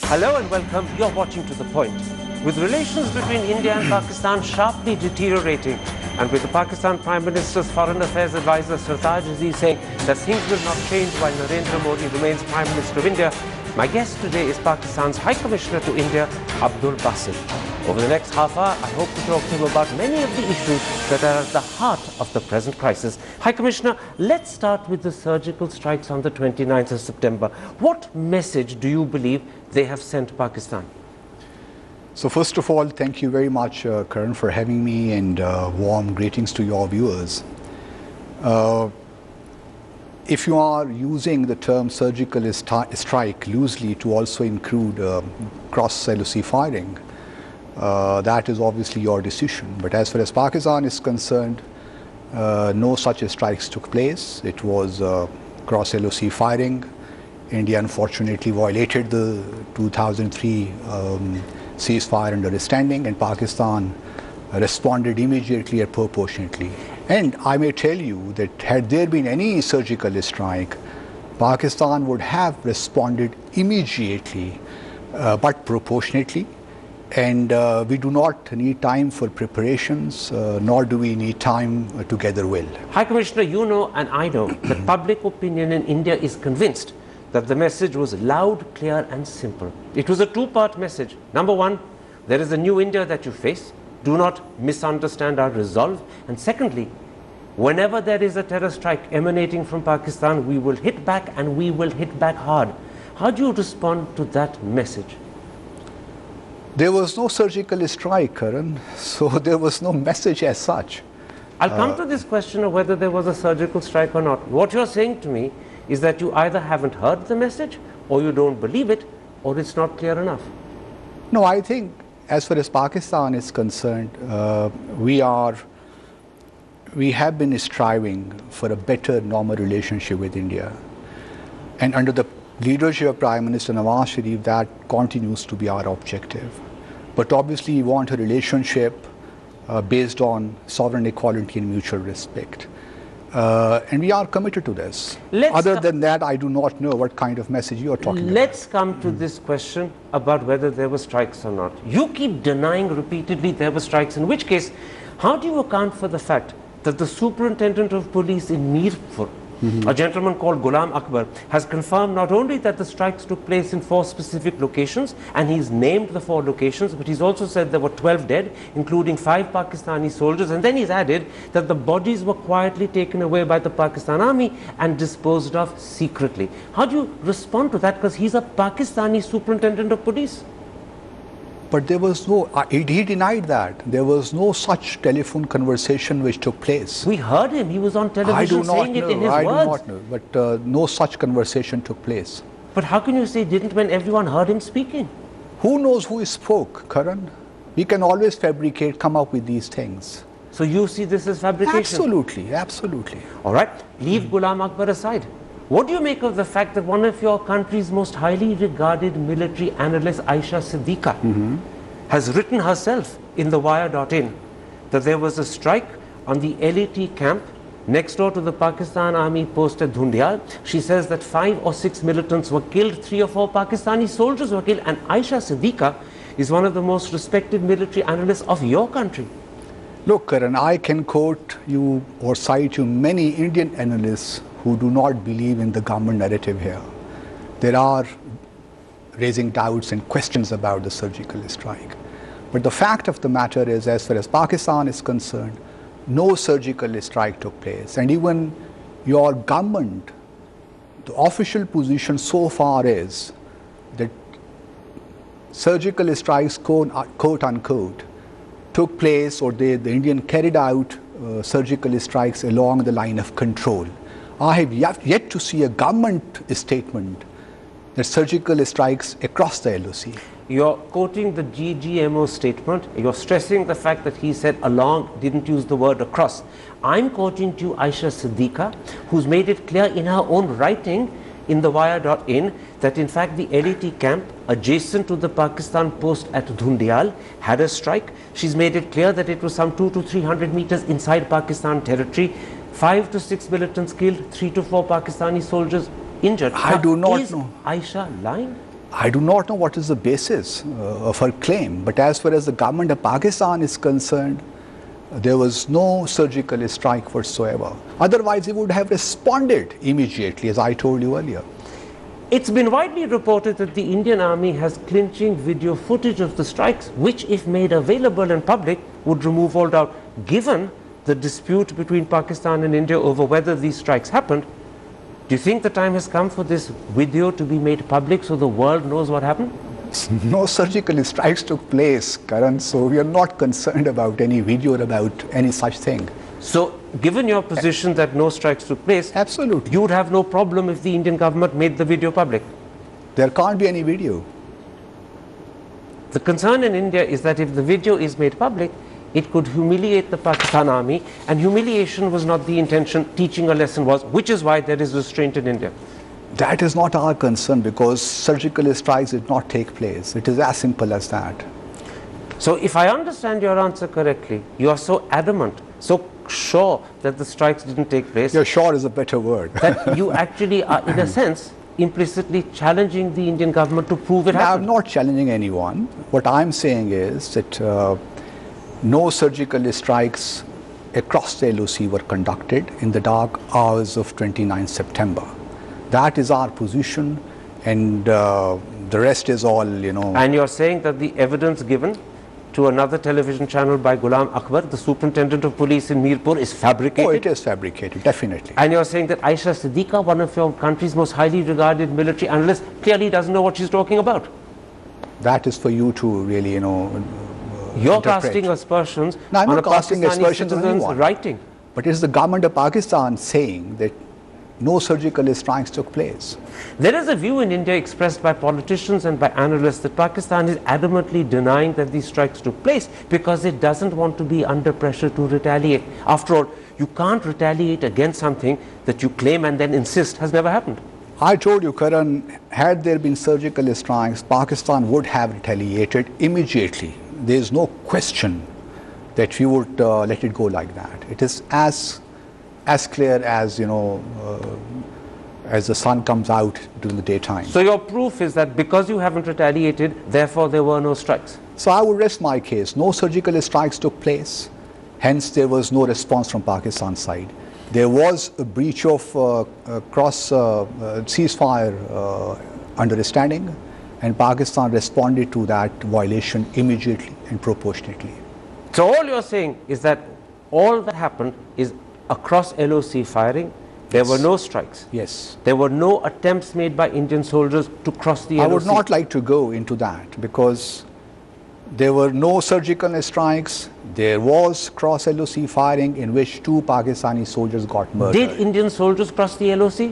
Hello and welcome. You're watching To The Point. With relations between India and Pakistan sharply deteriorating, and with the Pakistan Prime Minister's Foreign Affairs Advisor Sartaj Aziz saying that things will not change while Narendra Modi remains Prime Minister of India, my guest today is Pakistan's High Commissioner to India, Abdul Basit. Over the next half hour, I hope to talk to him about many of the issues that are at the heart of the present crisis. High Commissioner, let's start with the surgical strikes on the 29th of September. What message do you believe they have sent Pakistan? So first of all, thank you very much, Karan, for having me, and warm greetings to your viewers. If you are using the term surgical strike loosely to also include cross-LOC firing, that is obviously your decision. But as far as Pakistan is concerned, no such strikes took place. It was cross-LOC firing. India unfortunately violated the 2003 ceasefire understanding, and Pakistan responded immediately and proportionately. And I may tell you that had there been any surgical strike, Pakistan would have responded immediately but proportionately. And we do not need time for preparations, nor do we need time to gather will. High Commissioner, you know and I know that public opinion in India is convinced that the message was loud, clear and simple. It was a two-part message. Number one, there is a new India that you face. Do not misunderstand our resolve. And secondly, whenever there is a terror strike emanating from Pakistan, we will hit back, and we will hit back hard. How do you respond to that message? There was no surgical strike, Karan, so there was no message as such. I'll come to this question of whether there was a surgical strike or not. What you're saying to me is that you either haven't heard the message, or you don't believe it, or it's not clear enough. No, I think as far as Pakistan is concerned, we have been striving for a better normal relationship with India. And under the leadership of Prime Minister Nawaz Sharif, that continues to be our objective. But obviously we want a relationship based on sovereign equality and mutual respect. And we are committed to this. Other than that, I do not know what kind of message you are talking about. Let's come to this question about whether there were strikes or not. You keep denying repeatedly there were strikes, in which case, how do you account for the fact that the Superintendent of Police in Mirpur, a gentleman called Ghulam Akbar, has confirmed not only that the strikes took place in 4 specific locations, and he's named the 4 locations, but he's also said there were 12 dead, including 5 Pakistani soldiers, and then he's added that the bodies were quietly taken away by the Pakistan army and disposed of secretly. How do you respond to that? Because he's a Pakistani Superintendent of Police. But there was no, he denied that. There was no such telephone conversation which took place. We heard him. He was on television saying it in his words. I do not know, but no such conversation took place. But how can you say it didn't when everyone heard him speaking? Who knows who spoke, Karan? We can always fabricate, come up with these things. So you see this as fabrication? Absolutely, absolutely. All right, leave Ghulam Akbar aside. What do you make of the fact that one of your country's most highly regarded military analysts, Aisha Siddiqa, has written herself in the wire.in that there was a strike on the LAT camp next door to the Pakistan army post at Dhundial? She says that 5 or 6 militants were killed, 3 or 4 Pakistani soldiers were killed, and Aisha Siddiqa is one of the most respected military analysts of your country. Look, Karan, I can quote you or cite you many Indian analysts who do not believe in the government narrative here. There are raising doubts and questions about the surgical strike. But the fact of the matter is, as far as Pakistan is concerned, no surgical strike took place. And even your government, the official position so far is that surgical strikes, quote unquote, took place, or the Indian carried out surgical strikes along the line of control. I have yet to see a government statement that surgical strikes across the LOC. You're quoting the GGMO statement. You're stressing the fact that he said along, didn't use the word across. I'm quoting to you Aisha Siddiqa, who's made it clear in her own writing in the wire.in that in fact the LAT camp adjacent to the Pakistan post at Dhundial had a strike. She's made it clear that it was some 200 to 300 meters inside Pakistan territory. 5 to 6 militants killed, 3 to 4 Pakistani soldiers injured. I do not know. Aisha lying? I do not know what is the basis of her claim, but as far as the government of Pakistan is concerned, there was no surgical strike whatsoever. Otherwise, it would have responded immediately, as I told you earlier. It's been widely reported that the Indian Army has clinching video footage of the strikes, which, if made available in public, would remove all doubt. Given the dispute between Pakistan and India over whether these strikes happened, do you think the time has come for this video to be made public so the world knows what happened? No surgical strikes took place, Karan, so we are not concerned about any video or about any such thing. So, given your position that no strikes took place, Absolutely. you would have no problem if the Indian government made the video public. There can't be any video. The concern in India is that if the video is made public, it could humiliate the Pakistan army, and humiliation was not the intention, teaching a lesson was, which is why there is restraint in India. That is not our concern because surgical strikes did not take place. It is as simple as that. So if I understand your answer correctly, you are so adamant, so sure that the strikes didn't take place, Yeah, sure is a better word. that you actually are, in a sense, implicitly challenging the Indian government to prove it happened. I'm not challenging anyone. What I'm saying is that no surgical strikes across the LOC were conducted in the dark hours of 29 September. That is our position, and the rest is all, you know. And you're saying that the evidence given to another television channel by Ghulam Akbar, the superintendent of police in Mirpur, is fabricated? Oh, it is fabricated, definitely. And you're saying that Aisha Siddiqa, one of your country's most highly regarded military analysts, clearly doesn't know what she's talking about. That is for you to really, you know, You're interpret. casting aspersions No, I'm on not a casting Pakistani aspersions on citizen's anyone. writing. But it is the government of Pakistan saying that no surgical strikes took place. There is a view in India expressed by politicians and by analysts that Pakistan is adamantly denying that these strikes took place because it doesn't want to be under pressure to retaliate. After all, you can't retaliate against something that you claim and then insist has never happened. I told you, Karan, had there been surgical strikes, Pakistan would have retaliated immediately. There is no question that we would let it go like that. It is as clear as, you know, as the sun comes out during the daytime. So your proof is that because you haven't retaliated, therefore there were no strikes. So I would rest my case. No surgical strikes took place. Hence, there was no response from Pakistan's side. There was a breach of cross ceasefire understanding, and Pakistan responded to that violation immediately and proportionately. So all you're saying is that all that happened is across LOC firing, there were no strikes. Yes. There were no attempts made by Indian soldiers to cross the LOC. I would not like to go into that because there were no surgical strikes. There was cross LOC firing in which 2 Pakistani soldiers got murdered. Did Indian soldiers cross the LOC?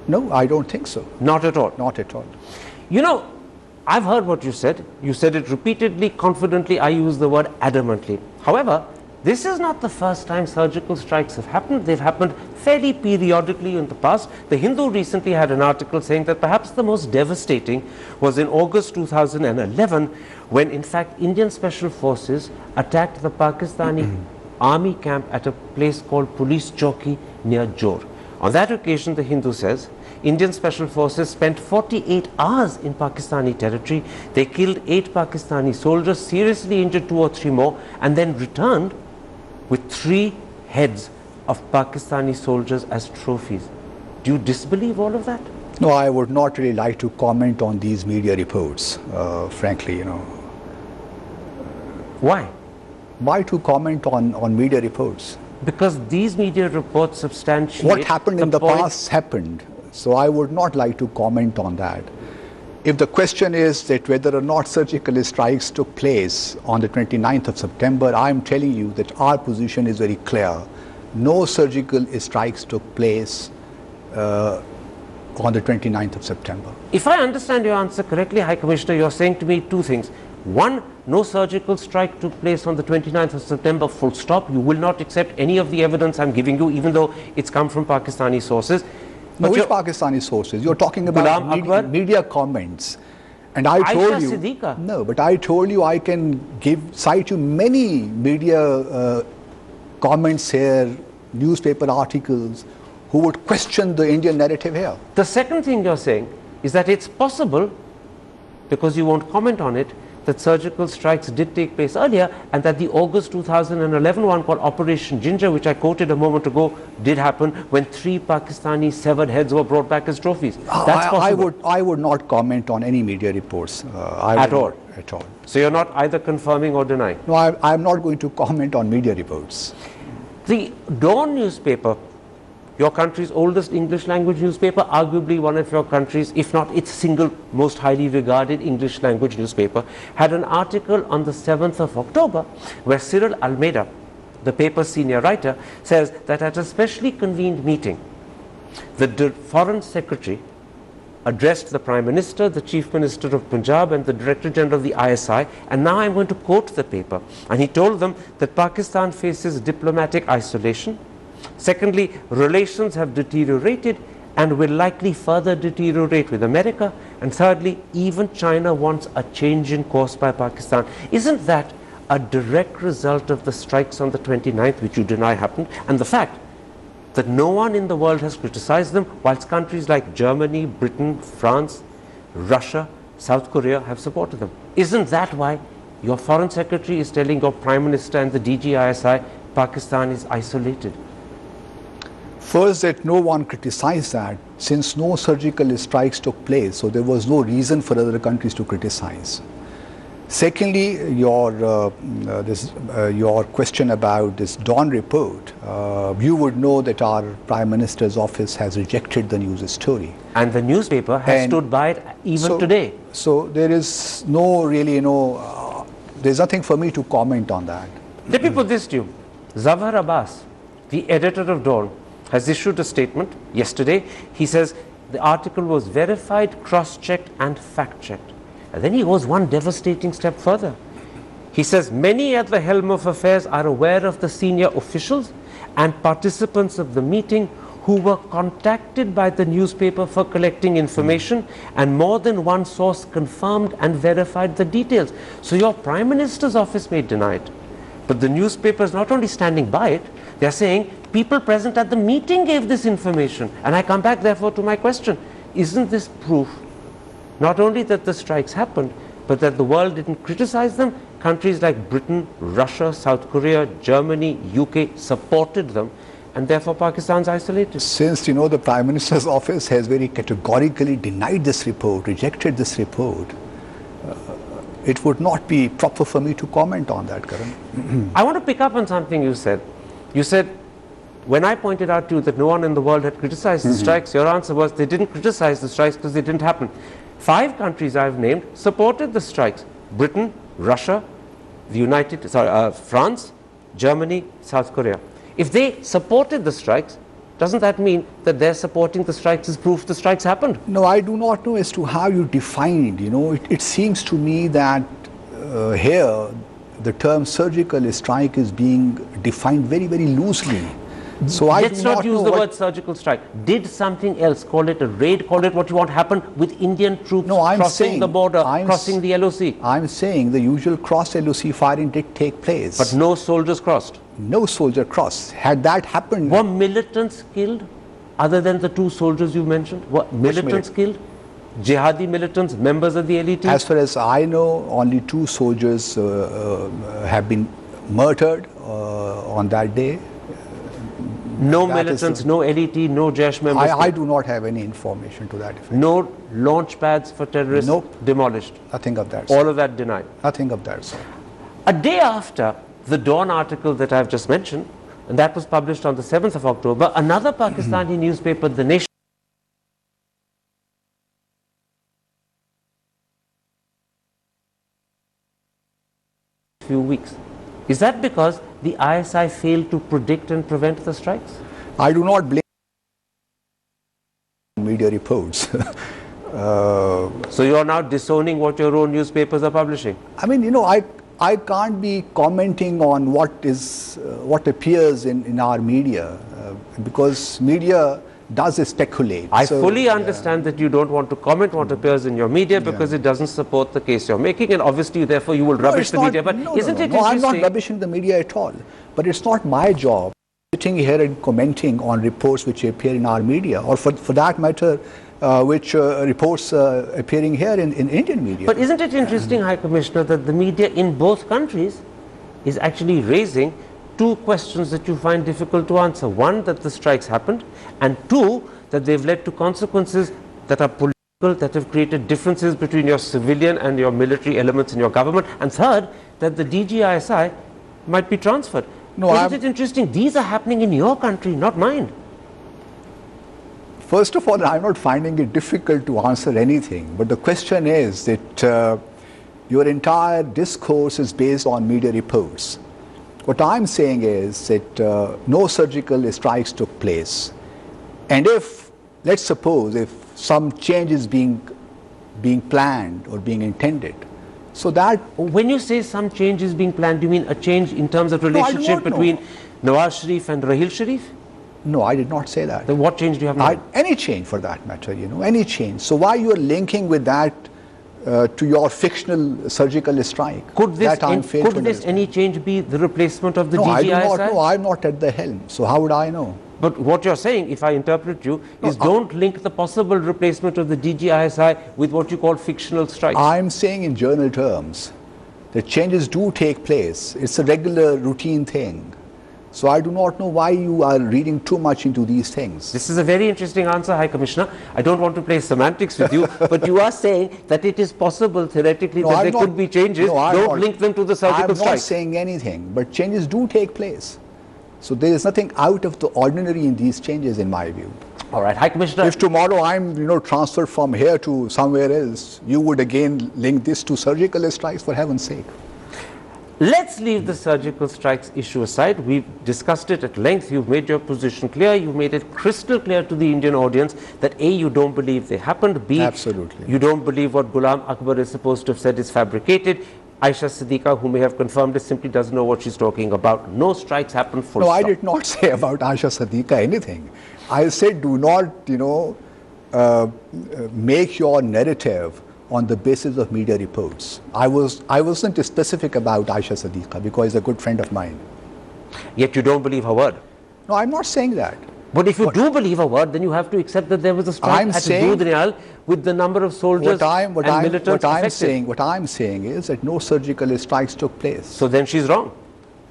No, I don't think so. Not at all. Not at all. You know, I've heard what you said. You said it repeatedly, confidently. I use the word adamantly. However, this is not the first time surgical strikes have happened. They've happened fairly periodically in the past. The Hindu recently had an article saying that perhaps the most devastating was in August 2011 when in fact Indian Special Forces attacked the Pakistani army camp at a place called Police Chowki near Jor. On that occasion, the Hindu says, Indian Special Forces spent 48 hours in Pakistani territory. They killed 8 Pakistani soldiers, seriously injured 2 or 3 more, and then returned with 3 heads of Pakistani soldiers as trophies. Do you disbelieve all of that? No, I would not really like to comment on these media reports, frankly, you know. Why? Why to comment on media reports? Because these media reports substantiate What happened in the point. past happened. So I would not like to comment on that. If the question is that whether or not surgical strikes took place on the 29th of September, I am telling you that our position is very clear. No surgical strikes took place on the 29th of September. If I understand your answer correctly, High Commissioner, you're saying to me 2 things. One, no surgical strike took place on the 29th of September, full stop. You will not accept any of the evidence I'm giving you, even though it's come from Pakistani sources. No, which Pakistani sources? You're talking about Ghulam media comments. And I told Aisha you, Siddiqa. no, but I told you I can cite you many media comments here, newspaper articles, who would question the Indian narrative here. The second thing you're saying is that it's possible because you won't comment on it, that surgical strikes did take place earlier, and that the August 2011 one called Operation Ginger, which I quoted a moment ago, did happen when 3 Pakistani severed heads were brought back as trophies. That's possible. I would not comment on any media reports. At all? At all. So you're not either confirming or denying? No, I'm not going to comment on media reports. The Dawn newspaper, your country's oldest English language newspaper, arguably one of your country's, if not its single most highly regarded English language newspaper, had an article on the 7th of October where Cyril Almeida, the paper's senior writer, says that at a specially convened meeting, the Foreign Secretary addressed the Prime Minister, the Chief Minister of Punjab and the Director General of the ISI, and now I'm going to quote the paper, and he told them that Pakistan faces diplomatic isolation. Secondly, relations have deteriorated and will likely further deteriorate with America. And thirdly, even China wants a change in course by Pakistan. Isn't that a direct result of the strikes on the 29th, which you deny happened, and the fact that no one in the world has criticized them, whilst countries like Germany, Britain, France, Russia, South Korea have supported them? Isn't that why your Foreign Secretary is telling your Prime Minister and the DGISI Pakistan is isolated? First, that no one criticized that, since no surgical strikes took place, so there was no reason for other countries to criticize. Secondly, your question about this Dawn report, you would know that our Prime Minister's office has rejected the news story. And the newspaper has stood by it even today. So there is no really, there's nothing for me to comment on that. Let me put this to you. Zafar Abbas, the editor of Dawn, has issued a statement yesterday. He says the article was verified, cross-checked and fact-checked. And then he goes one devastating step further. He says many at the helm of affairs are aware of the senior officials and participants of the meeting who were contacted by the newspaper for collecting information, and more than one source confirmed and verified the details. So your Prime Minister's office may deny it, but the newspaper is not only standing by it, they are saying people present at the meeting gave this information. And I come back therefore to my question, isn't this proof not only that the strikes happened, but that the world didn't criticize them? Countries like Britain, Russia, South Korea, Germany, UK supported them, and therefore Pakistan's isolated. Since the Prime Minister's office has very categorically denied this report, rejected this report, it would not be proper for me to comment on that, Karan. I want to pick up on something you said. You said, when I pointed out to you that no one in the world had criticized the strikes, your answer was they didn't criticize the strikes because they didn't happen. 5 countries I've named supported the strikes: Britain, Russia, France, Germany, South Korea. If they supported the strikes, doesn't that mean that their supporting the strikes is proof the strikes happened? No, I do not know as to how you defined. It seems to me that here the term surgical strike is being defined very, very loosely. So let's not use the word surgical strike. Did something else, call it a raid, call it what you want, happen with Indian troops crossing the border, crossing the LOC? I'm saying the usual cross-LOC firing did take place. But no soldiers crossed? No soldier crossed. Had that happened... Were militants killed, other than the 2 soldiers you mentioned? Were militants killed? Jihadi militants, members of the elite? As far as I know, only 2 soldiers have been murdered on that day. No militants, no LET, no Jaish members? I do not have any information to that effect. No launch pads for terrorists demolished? Nothing of that. All of that denied? Nothing of that, sir. A day after the Dawn article that I've just mentioned, and that was published on the 7th of October, another Pakistani newspaper, The Nation, few weeks. Is that because the ISI failed to predict and prevent the strikes? I do not blame media reports. So you are now disowning what your own newspapers are publishing? I mean, I can't be commenting on what appears in our media because media does speculate. I fully understand that you don't want to comment what appears in your media because it doesn't support the case you're making, and obviously therefore you will rubbish the media. But isn't it interesting? No, I'm not rubbishing the media at all. But it's not my job sitting here and commenting on reports which appear in our media, or for that matter, which reports appearing here in Indian media. But isn't it interesting, High Commissioner, that the media in both countries is actually raising two questions that you find difficult to answer. One, that the strikes happened, and two, that they've led to consequences that are political, that have created differences between your civilian and your military elements in your government, and third, that the DGISI might be transferred. No, isn't it interesting? These are happening in your country, not mine. First of all, I'm not finding it difficult to answer anything, but the question is that your entire discourse is based on media reports. What I'm saying is that no surgical strikes took place. And if, let's suppose, if some change is being planned or being intended, so that... When you say some change is being planned, do you mean a change in terms of relationship between Nawaz Sharif and Rahil Sharif? No, I did not say that. Then what change do you have now? Any change for that matter, any change. So why you are linking with that to your fictional surgical strike? Could this any change be the replacement of the DGISI? I do not know. I'm not at the helm. So how would I know? But what you're saying, if I interpret you, is don't link the possible replacement of the DGISI with what you call fictional strikes. I'm saying in general terms that changes do take place. It's a regular routine thing. So I do not know why you are reading too much into these things. This is a very interesting answer, High Commissioner. I don't want to play semantics with you, but you are saying that it is possible theoretically that there could be changes. Don't link them to the surgical strike. I'm not saying anything, but changes do take place. So there is nothing out of the ordinary in these changes in my view. All right, High Commissioner. If tomorrow I'm transferred from here to somewhere else, you would again link this to surgical strikes, for heaven's sake. Let's leave the surgical strikes issue aside. We've discussed it at length. You've made your position clear. You've made it crystal clear to the Indian audience that A, you don't believe they happened. B, absolutely, you don't believe what Ghulam Akbar is supposed to have said is fabricated. Aisha Siddiqa, who may have confirmed it, simply doesn't know what she's talking about. No strikes happened, full stop. No, I did not say about Aisha Siddiqa anything. I said do not, make your narrative on the basis of media reports. I wasn't specific about Aisha Siddiqa because he's a good friend of mine. Yet you don't believe her word. No, I'm not saying that. But if you do believe her word, then you have to accept that there was a strike at Dudhniyal with the number of soldiers and militants affected. What I'm saying is that no surgical strikes took place. So then she's wrong.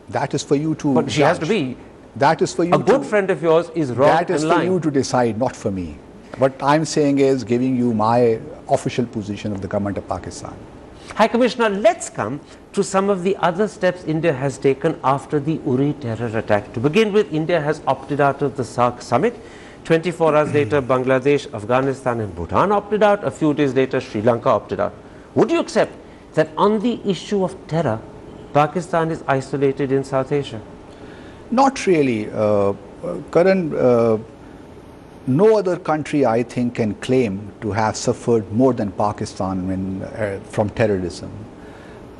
That is for you to But she has to be. That is for you. A good friend of yours is wrong and lying. That is for you to decide, not for me. What I'm saying is giving you my official position of the government of Pakistan. High Commissioner, let's come to some of the other steps India has taken after the Uri terror attack. To begin with, India has opted out of the SAARC summit. 24 hours later, Bangladesh, Afghanistan and Bhutan opted out. A few days later, Sri Lanka opted out. Would you accept that on the issue of terror, Pakistan is isolated in South Asia? Not really. Karan, no other country, I think, can claim to have suffered more than Pakistan from terrorism.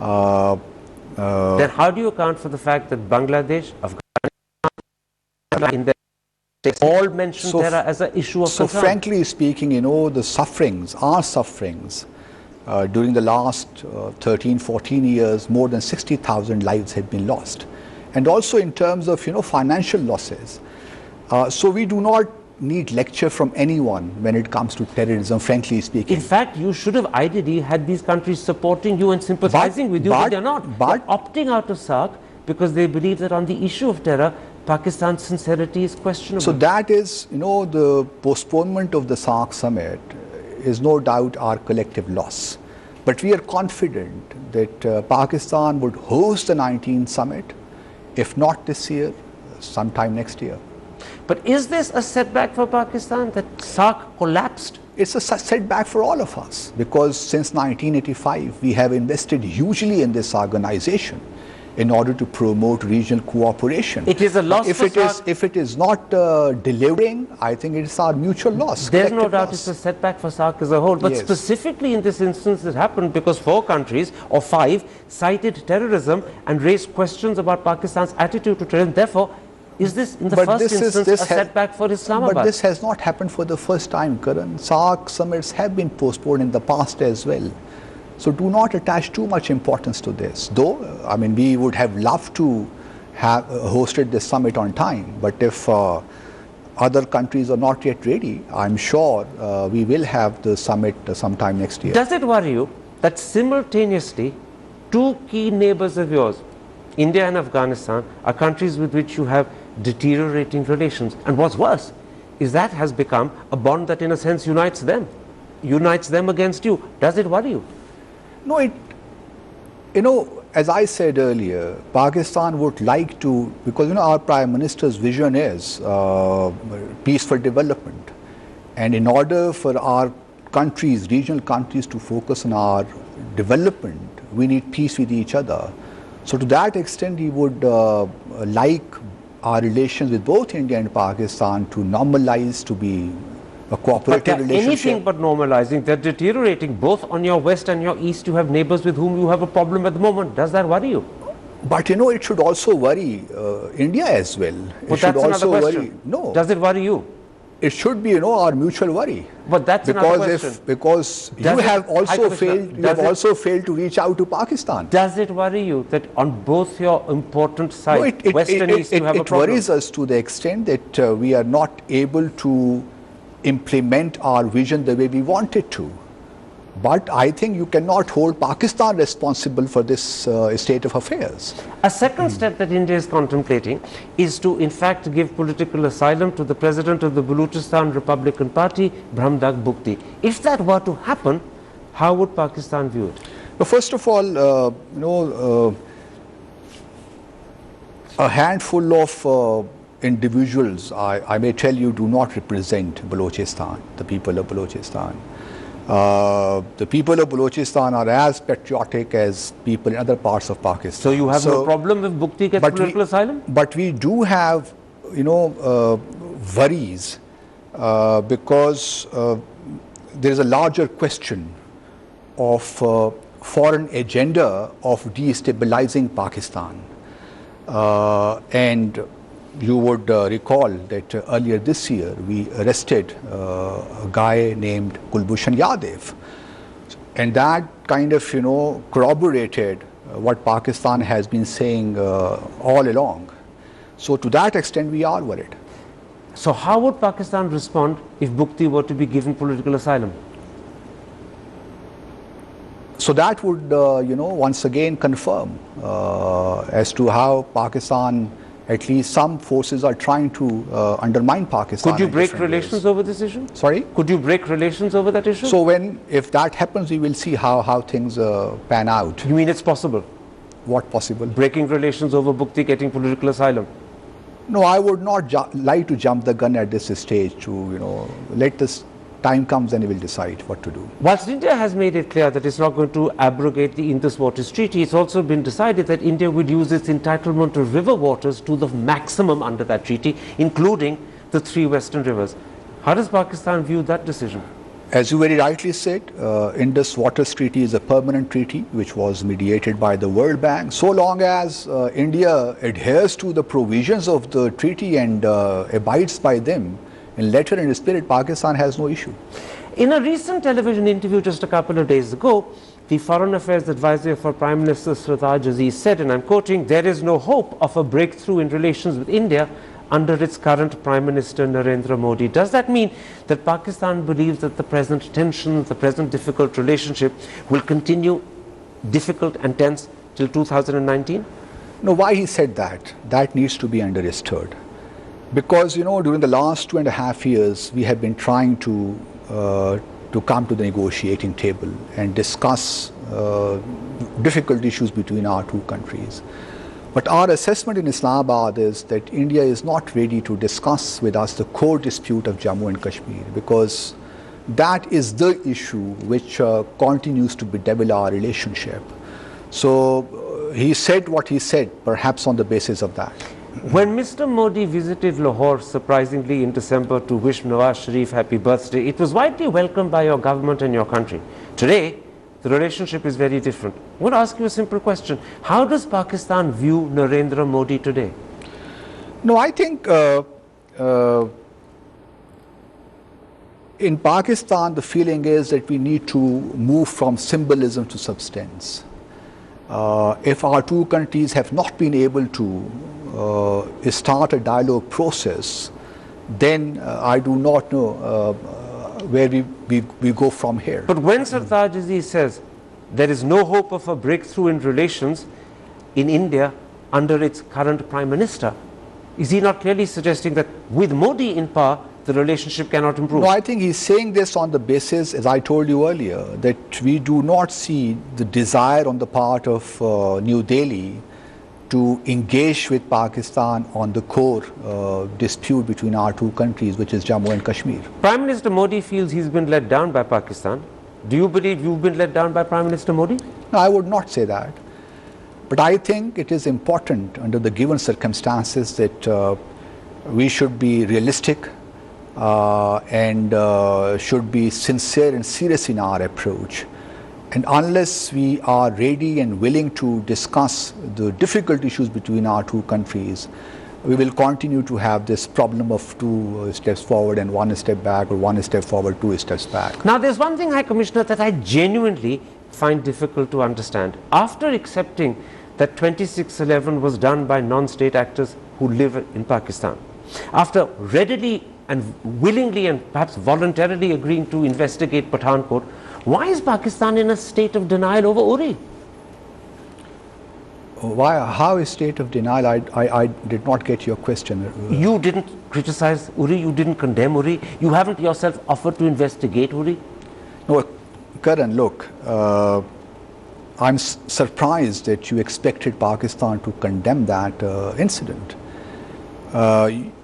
Then how do you account for the fact that Bangladesh, Afghanistan, India all mention terror as an issue of concern? So frankly speaking, the sufferings, our sufferings, during the last 13, 14 years, more than 60,000 lives have been lost. And also in terms of, financial losses. So we do not need lecture from anyone when it comes to terrorism, frankly speaking. In fact, you should have ideally had these countries supporting you and sympathizing with you, but they're not. They're opting out of SAARC because they believe that on the issue of terror, Pakistan's sincerity is questionable. So that is, the postponement of the SAARC summit is no doubt our collective loss. But we are confident that Pakistan would host the 19th summit, if not this year, sometime next year. But is this a setback for Pakistan that SAARC collapsed? It's a setback for all of us because since 1985 we have invested hugely in this organization in order to promote regional cooperation. It is a loss for SAARC. If it is not delivering, I think it's our mutual loss. There's no doubt it's a setback for SAARC as a whole. But yes, specifically in this instance it happened because 4 countries or 5 cited terrorism and raised questions about Pakistan's attitude to terrorism. Therefore, is this in the first instance a setback for Islamabad? But this has not happened for the first time, Karan. SAARC summits have been postponed in the past as well. So do not attach too much importance to this. Though, we would have loved to have hosted this summit on time. But if other countries are not yet ready. I'm sure we will have the summit sometime next year. Does it worry you that simultaneously two key neighbors of yours, India and Afghanistan, are countries with which you have deteriorating relations? And what's worse is that has become a bond that in a sense unites them against you. Does it worry you? No, as I said earlier, Pakistan would like to, because our Prime Minister's vision is peaceful development. And in order for our countries, regional countries, to focus on our development, we need peace with each other. So to that extent, he would like our relations with both India and Pakistan to normalize, to be a cooperative relationship. Anything but normalizing. They're deteriorating. Both on your west and your east, you have neighbors with whom you have a problem at the moment. Does that worry you? But it should also worry India as well. But that's another question. No. Does it worry you? It should be, our mutual worry. But that's another question. Because you have also failed to reach out to Pakistan. Does it worry you that on both your important sides, west and east, you have a problem? It worries us to the extent that we are not able to implement our vision the way we want it to. But I think you cannot hold Pakistan responsible for this state of affairs. A second step that India is contemplating is to in fact give political asylum to the president of the Balochistan Republican Party, Brahmdag Bukti. If that were to happen, how would Pakistan view it? Well, first of all, a handful of individuals, I may tell you, do not represent Balochistan, the people of Balochistan. The people of Balochistan are as patriotic as people in other parts of Pakistan. So you have no problem if Bukti gets political asylum? But we do have, worries because there is a larger question of foreign agenda of destabilizing Pakistan. And you would recall that earlier this year we arrested a guy named Kulbhushan Yadav, and that kind of corroborated what Pakistan has been saying all along. So to that extent we are worried. So how would Pakistan respond if Bukti were to be given political asylum? So that would once again confirm as to how Pakistan, at least some forces, are trying to undermine Pakistan. Could you break relations over this issue? Sorry? Could you break relations over that issue? So if that happens, we will see how things pan out. You mean it's possible? What possible? Breaking relations over Bukti getting political asylum? No, I would not like to jump the gun at this stage to, let this time comes and we will decide what to do. Whilst India has made it clear that it's not going to abrogate the Indus Waters Treaty, it's also been decided that India would use its entitlement to river waters to the maximum under that treaty, including the 3 western rivers. How does Pakistan view that decision? As you very rightly said, Indus Waters Treaty is a permanent treaty which was mediated by the World Bank. So long as India adheres to the provisions of the treaty and abides by them, in letter and spirit, Pakistan has no issue. In a recent television interview just a couple of days ago, the Foreign Affairs Advisor for Prime Minister Sirtaj Aziz said, and I'm quoting, "There is no hope of a breakthrough in relations with India under its current Prime Minister Narendra Modi." Does that mean that Pakistan believes that the present tensions, the present difficult relationship will continue difficult and tense till 2019? No, why he said that? That needs to be understood. Because, during the last 2.5 years, we have been trying to come to the negotiating table and discuss difficult issues between our two countries. But our assessment in Islamabad is that India is not ready to discuss with us the core dispute of Jammu and Kashmir, because that is the issue which continues to bedevil our relationship. So he said what he said, perhaps on the basis of that. When Mr. Modi visited Lahore, surprisingly in December, to wish Nawaz Sharif happy birthday, it was widely welcomed by your government and your country. Today, the relationship is very different. I want to ask you a simple question. How does Pakistan view Narendra Modi today? No, I think in Pakistan, the feeling is that we need to move from symbolism to substance. If our two countries have not been able to start a dialogue process, then I do not know where we go from here. But when Sartaj Aziz says there is no hope of a breakthrough in relations in India under its current Prime Minister, is he not clearly suggesting that with Modi in power, the relationship cannot improve? No, I think he's saying this on the basis, as I told you earlier, that we do not see the desire on the part of New Delhi to engage with Pakistan on the core dispute between our two countries, which is Jammu and Kashmir. Prime Minister Modi feels he's been let down by Pakistan. Do you believe you've been let down by Prime Minister Modi? No, I would not say that. But I think it is important under the given circumstances that we should be realistic and should be sincere and serious in our approach. And unless we are ready and willing to discuss the difficult issues between our two countries, we will continue to have this problem of two steps forward and one step back, or one step forward, two steps back. Now, there's one thing, High Commissioner, that I genuinely find difficult to understand. After accepting that 2611 was done by non-state actors who live in Pakistan, after readily and willingly and perhaps voluntarily agreeing to investigate Pathankot, why is Pakistan in a state of denial over Uri? Why? How is state of denial? I did not get your question. You didn't criticize Uri, you didn't condemn Uri, you haven't yourself offered to investigate Uri? No, Karan, look, I'm surprised that you expected Pakistan to condemn that incident.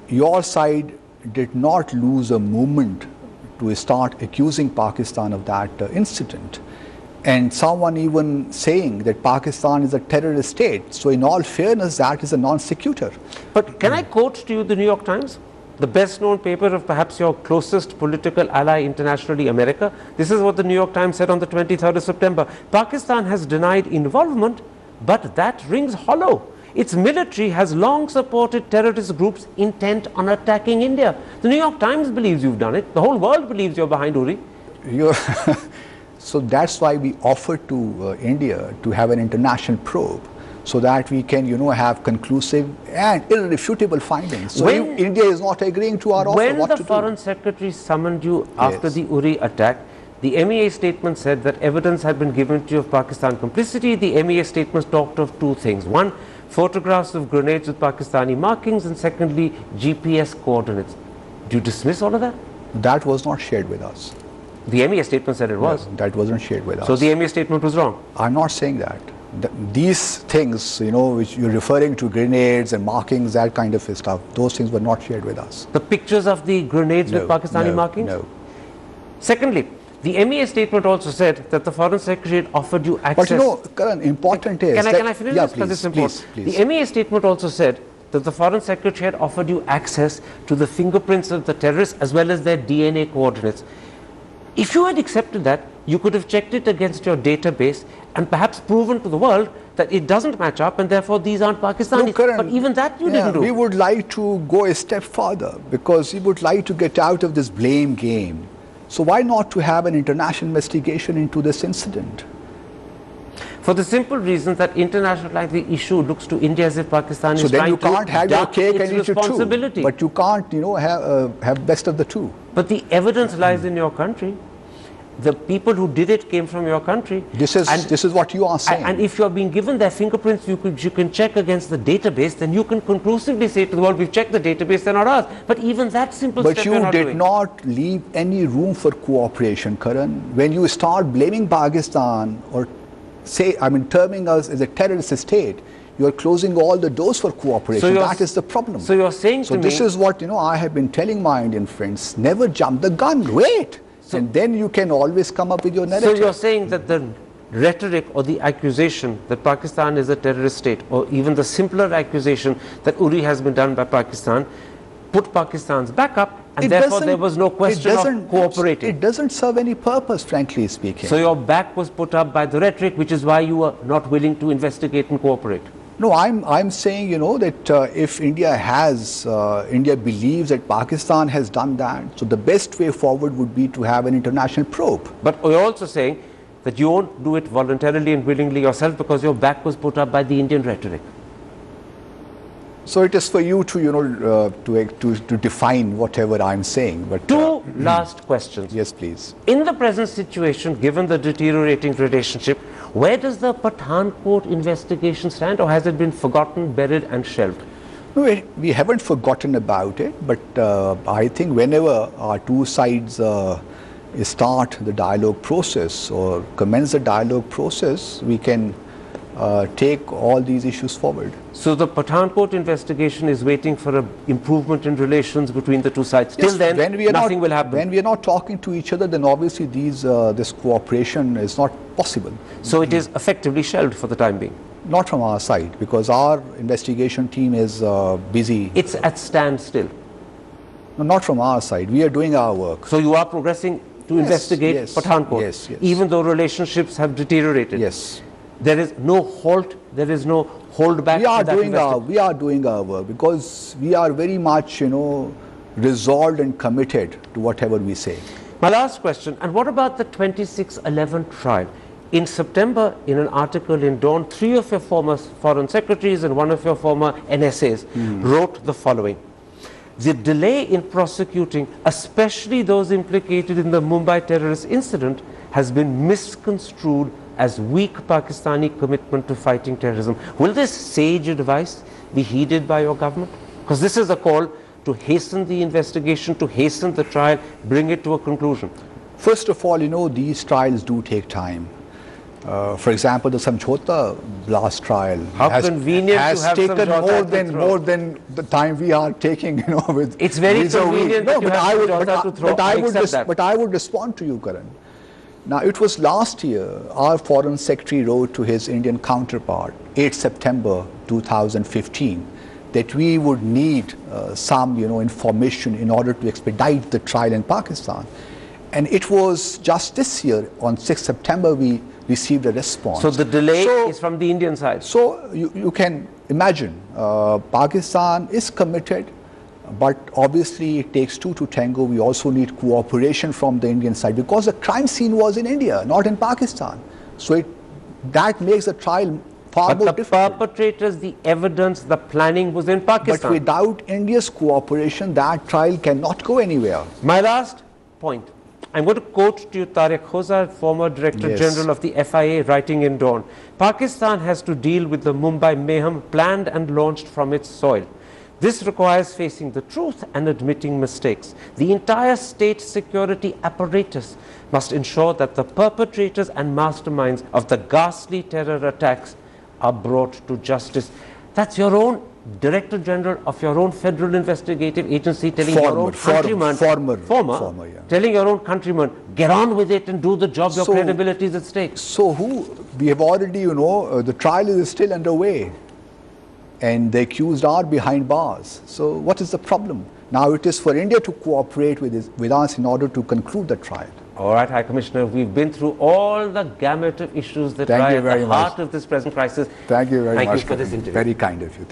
Your side did not lose a moment to start accusing Pakistan of that incident, and someone even saying that Pakistan is a terrorist state. So in all fairness, that is a non sequitur. But can I quote to you the New York Times, the best known paper of perhaps your closest political ally internationally, America? This is what the New York Times said on the 23rd of September. Pakistan has denied involvement, but that rings hollow. Its military has long supported terrorist groups intent on attacking India. The New York Times believes you've done it. The whole world believes you're behind Uri. So that's why we offered to India to have an international probe, so that we can, have conclusive and irrefutable findings. So if India is not agreeing to our offer, when what the to Foreign Secretary summoned you after the Uri attack, the MEA statement said that evidence had been given to you of Pakistan complicity. The MEA statement talked of two things. One, photographs of grenades with Pakistani markings, and secondly, GPS coordinates. Do you dismiss all of that? That was not shared with us. The MEA statement said it was. No, that wasn't shared with us. So the MEA statement was wrong? I'm not saying that. These things, which you're referring to, grenades and markings, that kind of stuff, those things were not shared with us. The pictures of the grenades with Pakistani markings? No. Secondly, the MEA statement also said that the Foreign Secretary had offered you access. But Karan, important is... Can I finish this? Because it's important. Please. The MEA statement also said that the Foreign Secretary had offered you access to the fingerprints of the terrorists as well as their DNA coordinates. If you had accepted that, you could have checked it against your database and perhaps proven to the world that it doesn't match up and therefore these aren't Pakistanis. No, Karan, but even that you didn't do. We would like to go a step further, because we would like to get out of this blame game. So why not to have an international investigation into this incident? For the simple reason that internationalizing the issue looks to India as if Pakistan is trying to So then you can't have your cake and eat it too. But you can't, have best of the two. But the evidence lies in your country. The people who did it came from your country. This is what you are saying. And if you are being given their fingerprints, you can check against the database. Then you can conclusively say to the world, we've checked the database, they're not ours. But even that simple step you're not doing. But you did not leave any room for cooperation, Karan. When you start blaming Pakistan or terming us as a terrorist state, you are closing all the doors for cooperation. So that is the problem. So you're saying to me... So this is what I have been telling my Indian friends. Never jump the gun. Wait. And then you can always come up with your narrative. So you're saying that the rhetoric or the accusation that Pakistan is a terrorist state, or even the simpler accusation that Uri has been done by Pakistan, put Pakistan's back up, and therefore there was no question of cooperating. It doesn't serve any purpose, frankly speaking. So your back was put up by the rhetoric, which is why you were not willing to investigate and cooperate. No, I'm saying, that if India believes that Pakistan has done that, so the best way forward would be to have an international probe. But you're also saying that you won't do it voluntarily and willingly yourself because your back was put up by the Indian rhetoric. So it is for you to, to define whatever I'm saying. But Two last questions. yes, please. In the present situation, given the deteriorating relationship, where does the Pathankot investigation stand, or has it been forgotten, buried and shelved? No, we haven't forgotten about it, but I think whenever our two sides start the dialogue process or commence the dialogue process, we can take all these issues forward. So the Pathankot investigation is waiting for an improvement in relations between the two sides. Till then, nothing will happen. When we are not talking to each other, then obviously this cooperation is not possible. So it is effectively shelved for the time being? Not from our side, because our investigation team is busy. It's at standstill? No, not from our side. We are doing our work. So you are progressing to investigate Pathankot, yes, even though relationships have deteriorated? Yes. There is no halt, there is no hold back? We are doing our work, because we are very much, resolved and committed to whatever we say. My last question, and what about the 2611 trial? In September, in an article in Dawn, 3 of your former foreign secretaries and 1 of your former NSAs wrote the following: the delay in prosecuting, especially those implicated in the Mumbai terrorist incident, has been misconstrued as weak Pakistani commitment to fighting terrorism. Will this sage advice be heeded by your government? Because this is a call to hasten the investigation, to hasten the trial, bring it to a conclusion. First of all, these trials do take time. For example, the Samjhota blast trial has taken more than the time we are taking. With it's very convenient. No, but I would respond to you, Karan. Now, it was last year our foreign secretary wrote to his Indian counterpart, 8 September 2015, that we would need some information in order to expedite the trial in Pakistan. And it was just this year, on 6 September, we received a response. So the delay is from the Indian side. So you can imagine, Pakistan is committed, but obviously it takes two to tango. We also need cooperation from the Indian side, because the crime scene was in India, not in Pakistan. So that makes the trial far more difficult. But the perpetrators, the evidence, the planning was in Pakistan. But without India's cooperation, that trial cannot go anywhere. My last point. I'm going to quote to you Tariq Khoza, former Director General of the FIA, writing in Dawn: Pakistan has to deal with the Mumbai mayhem planned and launched from its soil. This requires facing the truth and admitting mistakes. The entire state security apparatus must ensure that the perpetrators and masterminds of the ghastly terror attacks are brought to justice. That's your own Director General of your own federal investigative agency telling your own countrymen, telling your own countrymen, get on with it and do the job, your credibility is at stake. So we have already, the trial is still underway and the accused are behind bars. So what is the problem? Now it is for India to cooperate with us in order to conclude the trial. All right, High Commissioner, we've been through all the gamut of issues that lie at the heart of this present crisis. Thank you very much. Thank you for this interview. Very kind of you.